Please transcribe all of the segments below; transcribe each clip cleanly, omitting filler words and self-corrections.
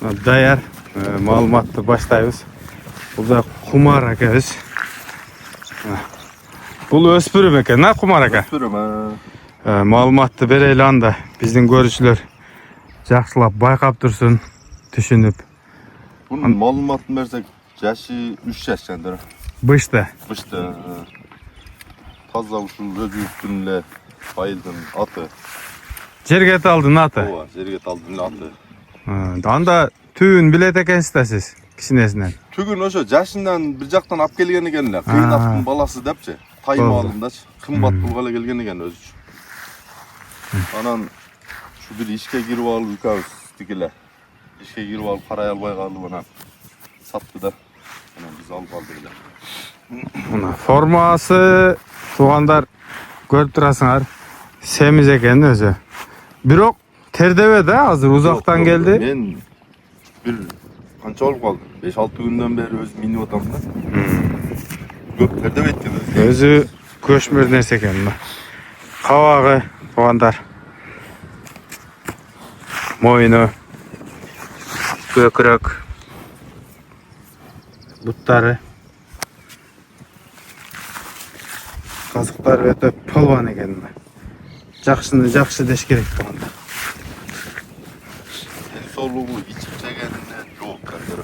Dayar ma'lumotni boshlaymiz. Burada Qumar akamiz. Bu o'spirim ekan, na Qumar aka? O'spirim. Ma'lumotni beraylik anda. Bizning ko'ruvchilar yaxshilab bayqab tursin, tushunib. Bunun ma'lumotini bersek, yaşı 3 yaşlandır. Bışta. Bışta. Taza usul özü üstünle bayıldın atı. Jerget aldın atı. Ova, jerget aldın atı. Anda tüyün bilet ekensiz de siz kişinesinden. Tügün oşo yaşından bir jaktan ap kelgen ekenler. Kıyın atın balası depçe. Tayma alındaç. Kımbat bulgalı gelgen eken özü. Anan şu bir işke girip alıp yukavuz dikile. İşke girip alıp parayı albay kaldı bana. Sattı da. Anan biz alıp aldı bile. Forması tuğandar görüp turasыңар. Semiz eken özü. Birok terdebe de hazır uzaktan geldi. Men bir kança olup kaldım. 5-6 günden beri öz mini otamda. Köp terdebe ettim özü. Özü köşmür nerse eken. Kavağı tuğandar. Moynu. Bökürek. Butları. Kazıklar öte polvan eken. Жақсы деш керек туғанда. Solluğu içip çekenine yok kandırı.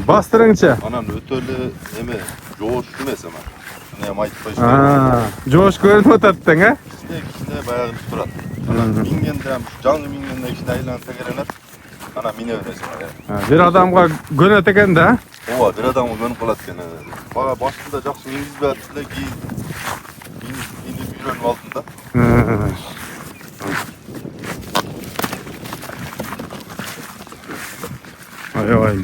Bastırыңча. Anan ötölü eme joş demese ama. Ne mayt başta. Жош көрініп отаттың, а? İçinde bayağı bir turat. Anan mingende hem canlı mingende işte aylansa gelenler. Ana mine öresin. Bir adamға көнөт экен да? Ova bir adamı gönüp kalat gene. Bana başında жақсы mingiz bir atıyla giyin. Mini bir ön altında. Ой,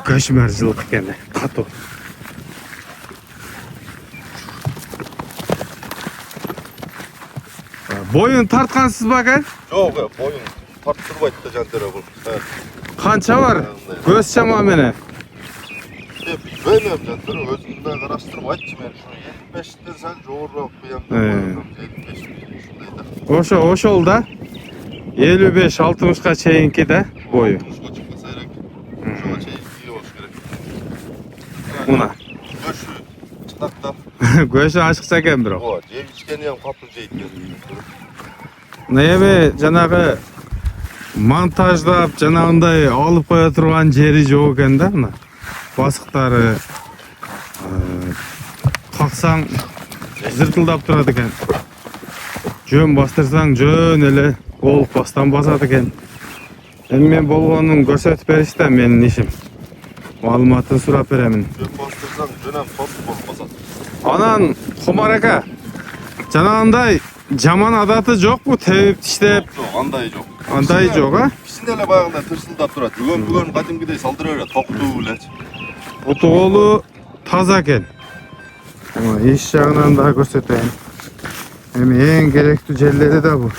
көшмөр жылқы екен, қату. Бойын тартқансыз ба, ка? Жоқ, бойын тарттырбайды да жантера бұл. Қанша бар? Көз шамаменен. Bilmem jantera, özümde araştırıp aytçı men şunu 75'ten sen жоғарырақ қоямын. 75 şundaydı. Ошол да 55-60-ка чейинки да бойы. 60'a çıkmasa gerek. Şuna şey iyi olsun gerek. Мына. Göşü çıtakta. Көші ашықса екен бирок. Ova, jeb içkeni ham қатты жейді. Эми жанагы монтаждап жанагындай алып коя турган жери жок экен да мына. Басыктары каксаң зыртылдап турат экен. Жөн бастырсаң жөн эле болуп бастан басат экен. Эми мен болгонун көрсөтүп беришти да менин ишим. Маалыматын сурап беремин. Jön bastırsan jön ham totup bolup basат. Анан Qumar aka, жанагындай жаман адаты жокпу? Тебип иштеп, Андай жоқ. андай жок, а? Кичине эле баягындай тырсылдап турат. Бүгөн кадимкидей салдыра берет. Токтуу эле. Буту колу таза экен. Иш жагынан да көрсөтөйүн. Эми эң керектүү жерлери да бул.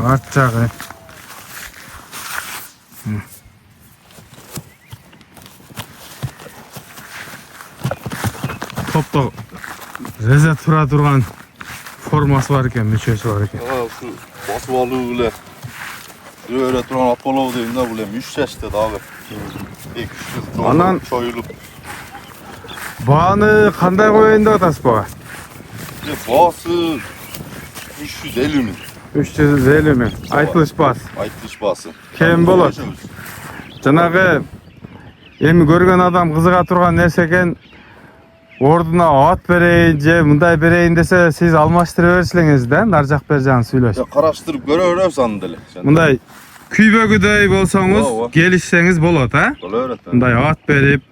Арт жагы. Топто резе тура турган формасы бар экен, мүчөсү бар экен. Şu basıp alуу эле. Öyle turan Apollo deyim da bu 3 yaşta abi. Anan soyulup. Baаны кандай коеюн деп атасыз бага? Bası 350 min. 350 миң. Айтылышпас. Айтылышпасы. Кем болот? Жанагы эми көргөн адам кызыга турган нерсе экен. Ордуна ат берейин же мындай берейин десе сиз алмаштыра берсеңиз да, нар жак бер жагын сүйлөшүп. Караштырып көрө беребиз аны деле. Мындай күйбөгүдөй болсоңуз, келишсеңиз болот, а? Боло берет. Мындай ат берип,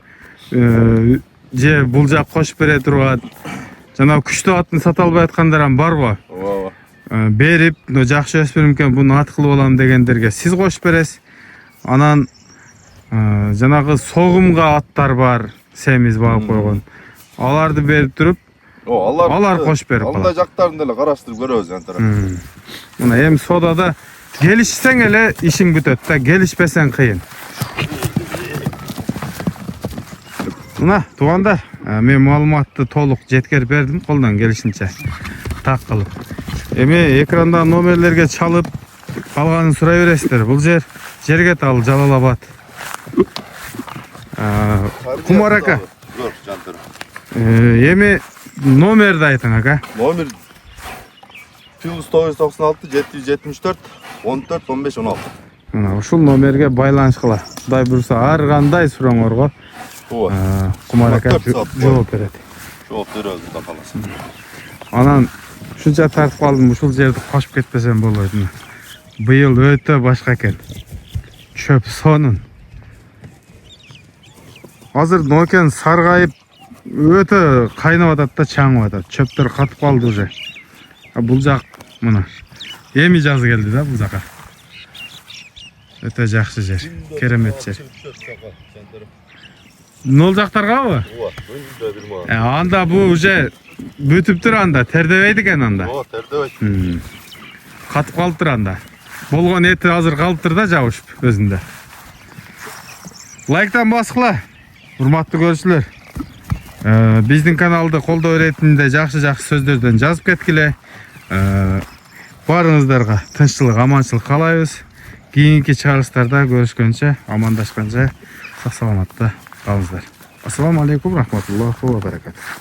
же бул жак кошуп бере турган. Жана күчтүү атын сата албай аткандар ham бар го. Ооба. Берип, жакшы өспүрүм экен, буну ат кылып алам дегендерге сиз кошуп бересиз. Анан жанагы согумга аттар бар, семиз багып койгон. Аларды берип туруп, алар кошуп берип калат. Андай жактарын деле караштырып көрөбүз антара. Мына эми содада келишсең эле ишиң бүтөт да, келишпесең кыйын. Мына туугандар, мен маалыматты толук жеткирип бердим, колдон келишинче так кылып. Эми экранда номерлерге чалып калганын сурай бересиздер. Бул жер Жергетал, Жалалабад. Кумар ака. Зор, жантыр. Эми номерди айтың ака. Номер +996 774 14 15 16. Мына ушул номерге байланыш кыла. Кудай буйруса ар кандай сурооңорго Ооба. Кумар ака жооп берет. Жооп беребиз да каласың. Анан ушунча тартып калдым, ушул жерди кошуп кетпесем болбойт. Быйыл өтө башка экен. Чөп сонун. Азыр нокен саргайып өтө кайнап атат да чаңып атат. Чөптөр катып калды уже. Бул жак мына эми жазы келди да бул жака. Өтө жакшы жер, керемет жер. Нол жактаргабы? Ооба, Анда бу уже бүтүптүр анда, тердебейт экен анда. ооба, тердебейт. Катып калыптыр анда. Болгон эти азыр калыптыр да жабышып өзүндө. Лайктан баскыла, урматтуу көрүүчүлөр. Биздин каналды колдоо иретинде жакшы-жакшы сөздөрдөн жазып кеткиле. Барыңыздарга тынччылык, аманчылык каалайбыз. Кийинки чыгарылыштарда көрүшкөнчө, амандашканча сак саламатта калыңыздар. Ассаламу алейкум, рахматуллахи ва баракатух.